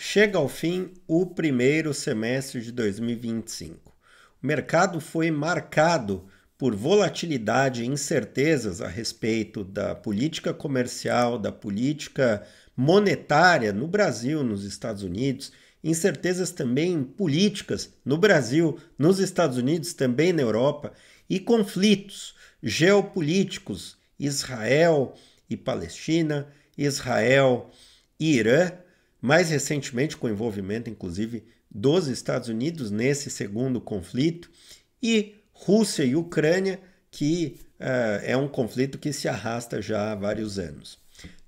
Chega ao fim o primeiro semestre de 2025. O mercado foi marcado por volatilidade e incertezas a respeito da política comercial, da política monetária no Brasil, nos Estados Unidos, incertezas também políticas no Brasil, nos Estados Unidos, também na Europa, e conflitos geopolíticos, Israel e Palestina, Israel e Irã, mais recentemente com envolvimento, inclusive, dos Estados Unidos nesse segundo conflito, e Rússia e Ucrânia, que é um conflito que se arrasta já há vários anos.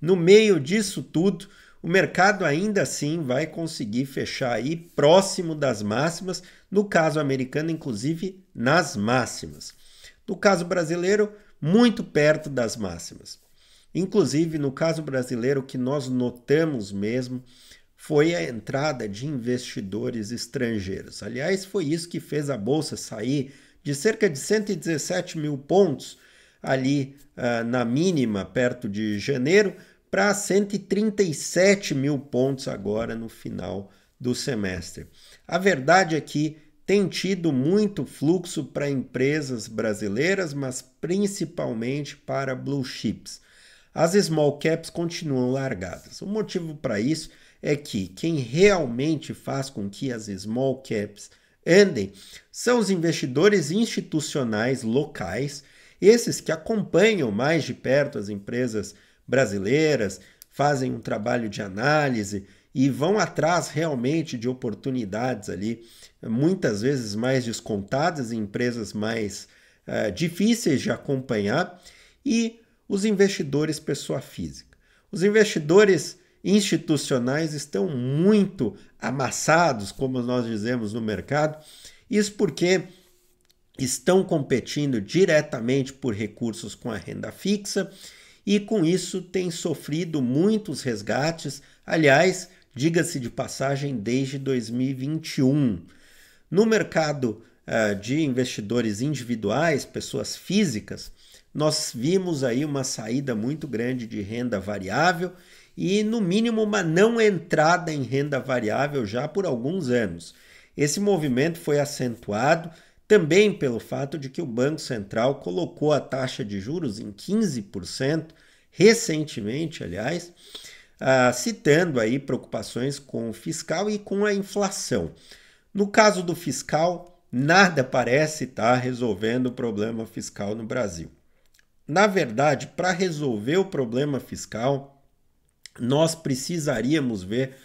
No meio disso tudo, o mercado ainda assim vai conseguir fechar aí próximo das máximas, no caso americano, inclusive nas máximas. No caso brasileiro, muito perto das máximas. Inclusive, no caso brasileiro, o que nós notamos mesmo foi a entrada de investidores estrangeiros. Aliás, foi isso que fez a Bolsa sair de cerca de 117 mil pontos ali na mínima, perto de janeiro, para 137 mil pontos agora no final do semestre. A verdade é que tem tido muito fluxo para empresas brasileiras, mas principalmente para blue chips. As small caps continuam largadas. O motivo para isso é que quem realmente faz com que as small caps andem são os investidores institucionais locais, esses que acompanham mais de perto as empresas brasileiras, fazem um trabalho de análise e vão atrás realmente de oportunidades ali, muitas vezes mais descontadas, em empresas mais difíceis de acompanhar, e os investidores pessoa física. Os investidores institucionais estão muito amassados, como nós dizemos no mercado, isso porque estão competindo diretamente por recursos com a renda fixa e com isso têm sofrido muitos resgates, aliás, diga-se de passagem, desde 2021. No mercado de investidores individuais, pessoas físicas, nós vimos aí uma saída muito grande de renda variável e, no mínimo, uma não entrada em renda variável já por alguns anos. Esse movimento foi acentuado também pelo fato de que o Banco Central colocou a taxa de juros em 15%, recentemente, aliás, citando aí preocupações com o fiscal e com a inflação. No caso do fiscal, nada parece estar resolvendo o problema fiscal no Brasil. Na verdade, para resolver o problema fiscal, nós precisaríamos ver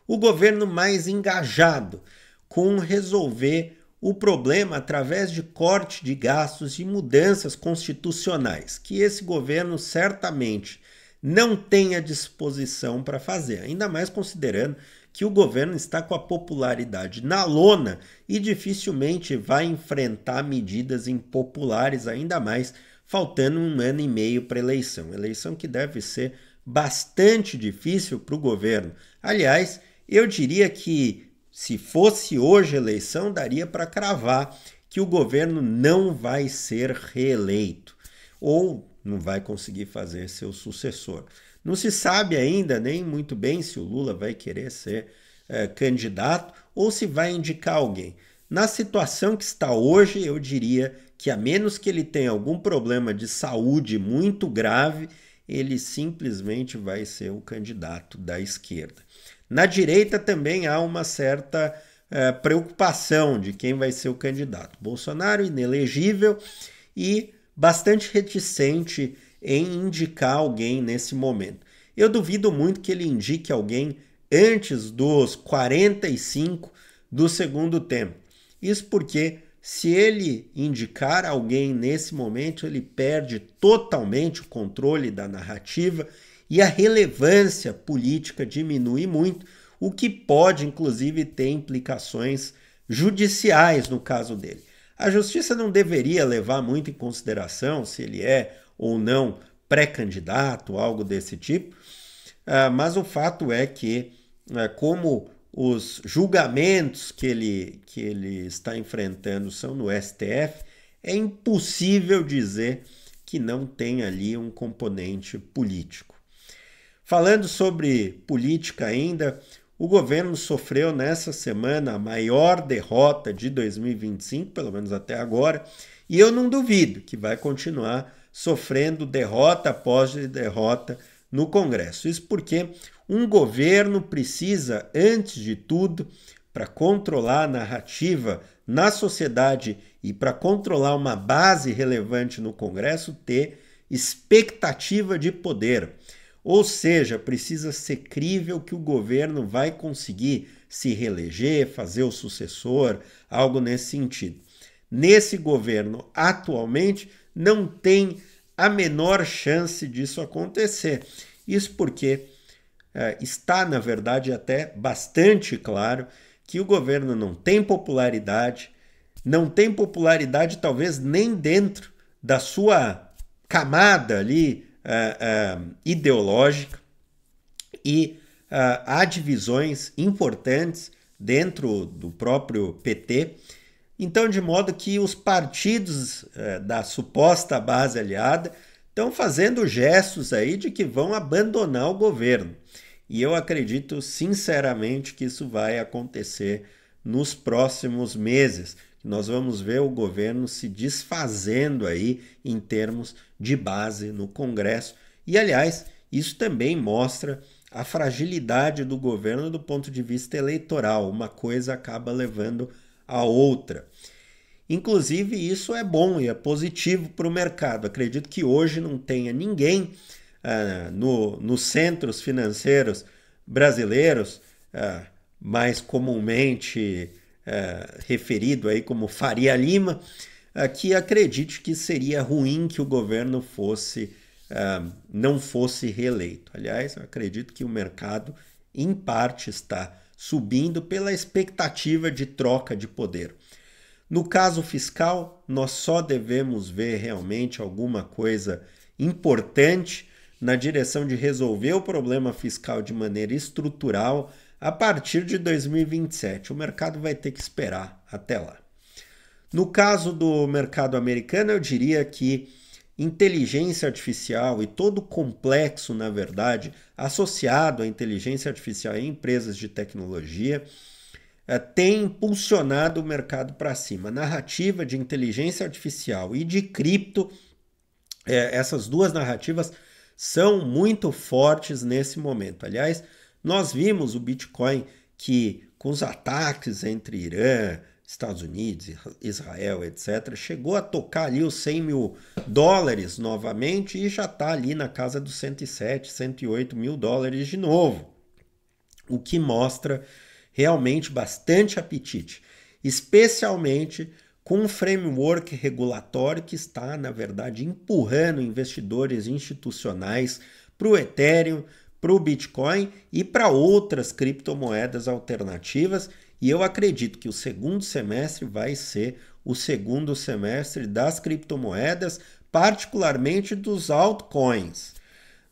o governo mais engajado com resolver o problema através de corte de gastos e mudanças constitucionais, que esse governo certamente não tem a disposição para fazer, ainda mais considerando que o governo está com a popularidade na lona e dificilmente vai enfrentar medidas impopulares, ainda mais faltando 1 ano e meio para a eleição que deve ser bastante difícil para o governo. Aliás, eu diria que se fosse hoje a eleição, daria para cravar que o governo não vai ser reeleito ou não vai conseguir fazer seu sucessor. Não se sabe ainda nem muito bem se o Lula vai querer ser candidato ou se vai indicar alguém. Na situação que está hoje, eu diria que a menos que ele tenha algum problema de saúde muito grave, ele simplesmente vai ser o candidato da esquerda. Na direita também há uma certa preocupação de quem vai ser o candidato. Bolsonaro inelegível e bastante reticente em indicar alguém nesse momento. Eu duvido muito que ele indique alguém antes dos 45 do segundo tempo. Isso porque se ele indicar alguém nesse momento, ele perde totalmente o controle da narrativa e a relevância política diminui muito, o que pode, inclusive, ter implicações judiciais no caso dele. A justiça não deveria levar muito em consideração se ele é ou não pré-candidato, algo desse tipo, mas o fato é que, como os julgamentos que ele está enfrentando são no STF, é impossível dizer que não tem ali um componente político. Falando sobre política ainda, o governo sofreu nessa semana a maior derrota de 2025, pelo menos até agora, e eu não duvido que vai continuar sofrendo derrota após derrota no Congresso. Isso porque um governo precisa, antes de tudo, para controlar a narrativa na sociedade e para controlar uma base relevante no Congresso, ter expectativa de poder. Ou seja, precisa ser crível que o governo vai conseguir se reeleger, fazer o sucessor, algo nesse sentido. Nesse governo, atualmente, não tem a menor chance disso acontecer. Isso porque está, na verdade, até bastante claro que o governo não tem popularidade talvez nem dentro da sua camada ali ideológica, e há divisões importantes dentro do próprio PT. Então, de modo que os partidos da suposta base aliada estão fazendo gestos aí de que vão abandonar o governo. E eu acredito sinceramente que isso vai acontecer nos próximos meses. Nós vamos ver o governo se desfazendo aí em termos de base no Congresso. E, aliás, isso também mostra a fragilidade do governo do ponto de vista eleitoral. Uma coisa acaba levando a outra. Inclusive, isso é bom e é positivo para o mercado. Acredito que hoje não tenha ninguém nos centros financeiros brasileiros, mais comumente referido aí como Faria Lima, que acredite que seria ruim que o governo não fosse reeleito. Aliás, eu acredito que o mercado, em parte, está subindo pela expectativa de troca de poder. No caso fiscal, nós só devemos ver realmente alguma coisa importante na direção de resolver o problema fiscal de maneira estrutural a partir de 2027. O mercado vai ter que esperar até lá. No caso do mercado americano, eu diria que inteligência artificial e todo o complexo, na verdade, associado à inteligência artificial em empresas de tecnologia, tem impulsionado o mercado para cima. A narrativa de inteligência artificial e de cripto, essas duas narrativas são muito fortes nesse momento. Aliás, nós vimos o Bitcoin que, com os ataques entre Irã, Estados Unidos, Israel, etc., chegou a tocar ali os $100 mil novamente e já está ali na casa dos 107, 108 mil dólares de novo. O que mostra realmente bastante apetite, especialmente com um framework regulatório que está, na verdade, empurrando investidores institucionais para o Ethereum, para o Bitcoin e para outras criptomoedas alternativas. E eu acredito que o segundo semestre vai ser o segundo semestre das criptomoedas, particularmente dos altcoins.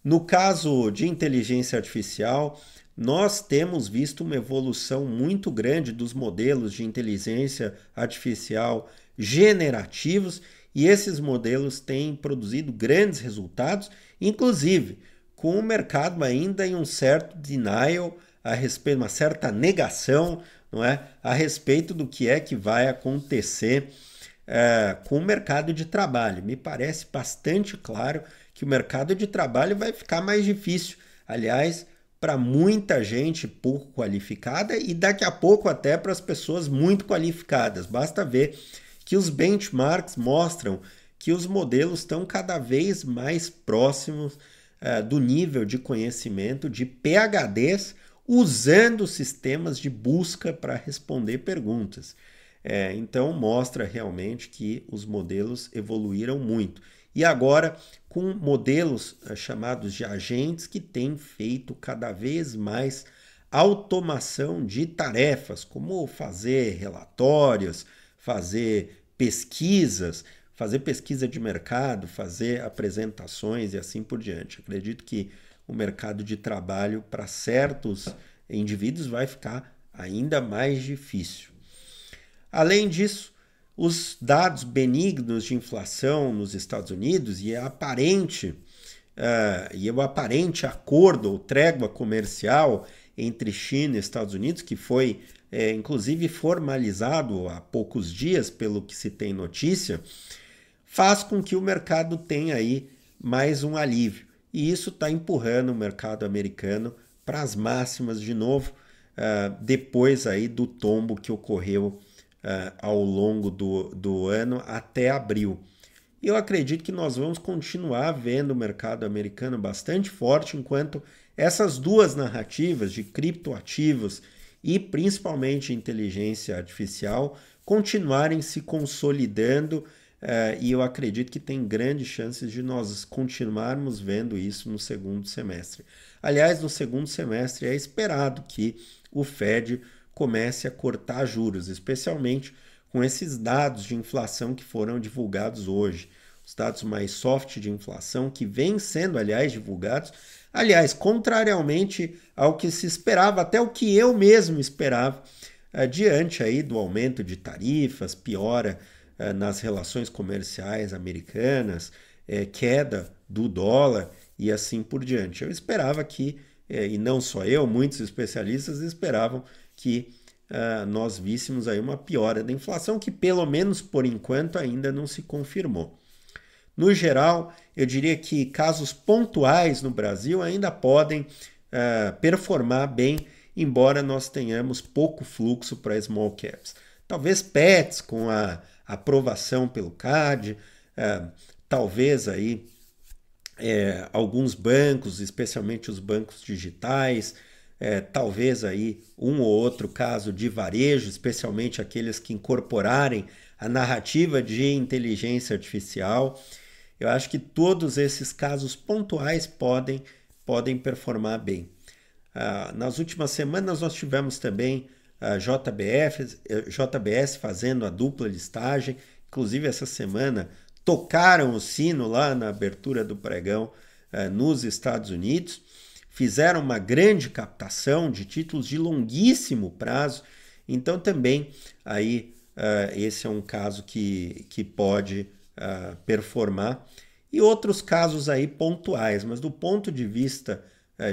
No caso de inteligência artificial, nós temos visto uma evolução muito grande dos modelos de inteligência artificial generativos, e esses modelos têm produzido grandes resultados, inclusive com o mercado ainda em um certo denial a respeito, uma certa negação, não é, a respeito do que é que vai acontecer com o mercado de trabalho. Me parece bastante claro que o mercado de trabalho vai ficar mais difícil. Aliás, para muita gente pouco qualificada e daqui a pouco até para as pessoas muito qualificadas. Basta ver que os benchmarks mostram que os modelos estão cada vez mais próximos do nível de conhecimento de PhDs usando sistemas de busca para responder perguntas. Então mostra realmente que os modelos evoluíram muito. E agora com modelos chamados de agentes que têm feito cada vez mais automação de tarefas, como fazer relatórios, fazer pesquisas, fazer pesquisa de mercado, fazer apresentações e assim por diante. Acredito que o mercado de trabalho para certos indivíduos vai ficar ainda mais difícil. Além disso, os dados benignos de inflação nos Estados Unidos e o aparente acordo ou trégua comercial entre China e Estados Unidos, que foi inclusive formalizado há poucos dias, pelo que se tem notícia, faz com que o mercado tenha aí mais um alívio. E isso está empurrando o mercado americano para as máximas de novo, depois aí do tombo que ocorreu ao longo do ano até abril. E eu acredito que nós vamos continuar vendo o mercado americano bastante forte enquanto essas duas narrativas de criptoativos e principalmente inteligência artificial continuarem se consolidando, e eu acredito que tem grandes chances de nós continuarmos vendo isso no segundo semestre. Aliás, no segundo semestre é esperado que o Fed comece a cortar juros, especialmente com esses dados de inflação que foram divulgados hoje. Os dados mais soft de inflação que vêm sendo, aliás, divulgados, aliás, contrariamente ao que se esperava, até o que eu mesmo esperava, diante aí do aumento de tarifas, piora nas relações comerciais americanas, queda do dólar e assim por diante. Eu esperava que, e não só eu, muitos especialistas esperavam que nós víssemos aí uma piora da inflação, que pelo menos por enquanto ainda não se confirmou. No geral, eu diria que casos pontuais no Brasil ainda podem performar bem, embora nós tenhamos pouco fluxo para small caps. Talvez Pets com a aprovação pelo CAD, talvez aí alguns bancos, especialmente os bancos digitais, talvez aí um ou outro caso de varejo, especialmente aqueles que incorporarem a narrativa de inteligência artificial. Eu acho que todos esses casos pontuais podem performar bem. Nas últimas semanas nós tivemos também a JBS fazendo a dupla listagem, inclusive essa semana tocaram o sino lá na abertura do pregão nos Estados Unidos, fizeram uma grande captação de títulos de longuíssimo prazo, então também aí esse é um caso que pode performar, e outros casos aí pontuais, mas do ponto de vista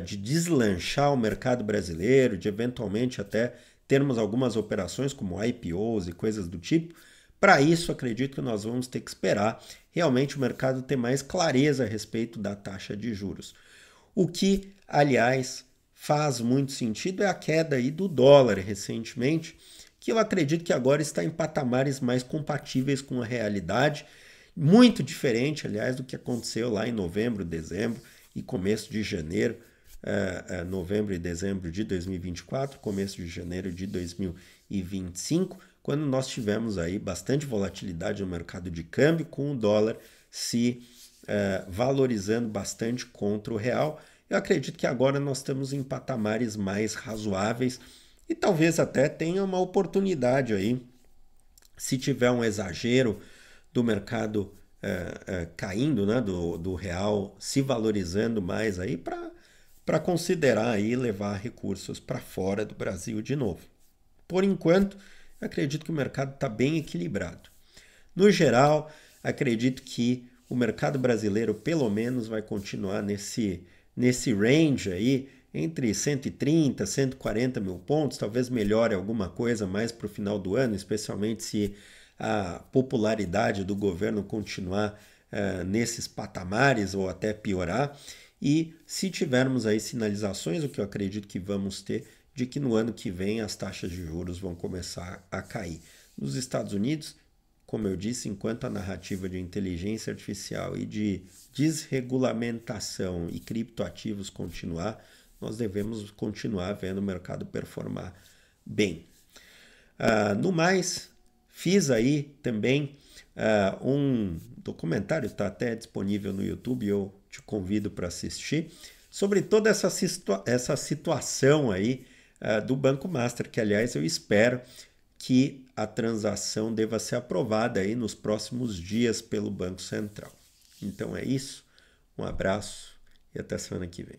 de deslanchar o mercado brasileiro, de eventualmente até termos algumas operações como IPOs e coisas do tipo, para isso acredito que nós vamos ter que esperar realmente o mercado ter mais clareza a respeito da taxa de juros. O que, aliás, faz muito sentido é a queda aí do dólar recentemente, que eu acredito que agora está em patamares mais compatíveis com a realidade, muito diferente, aliás, do que aconteceu lá em novembro, dezembro e começo de janeiro, novembro e dezembro de 2024, começo de janeiro de 2025, quando nós tivemos aí bastante volatilidade no mercado de câmbio, com o dólar se valorizando bastante contra o real. Eu acredito que agora nós estamos em patamares mais razoáveis e talvez até tenha uma oportunidade aí, se tiver um exagero do mercado caindo, né, do real se valorizando mais aí para considerar aí levar recursos para fora do Brasil de novo. Por enquanto, acredito que o mercado está bem equilibrado. No geral, acredito que o mercado brasileiro pelo menos vai continuar nesse range aí, entre 130 e 140 mil pontos, talvez melhore alguma coisa mais para o final do ano, especialmente se a popularidade do governo continuar nesses patamares ou até piorar. E se tivermos aí sinalizações, o que eu acredito que vamos ter, de que no ano que vem as taxas de juros vão começar a cair. Nos Estados Unidos, como eu disse, enquanto a narrativa de inteligência artificial e de desregulamentação e criptoativos continuar, nós devemos continuar vendo o mercado performar bem. No mais, fiz aí também um documentário, está até disponível no YouTube, eu te convido para assistir, sobre toda essa situação aí do Banco Master, que aliás eu espero que a transação deva ser aprovada aí nos próximos dias pelo Banco Central. Então é isso, um abraço e até semana que vem.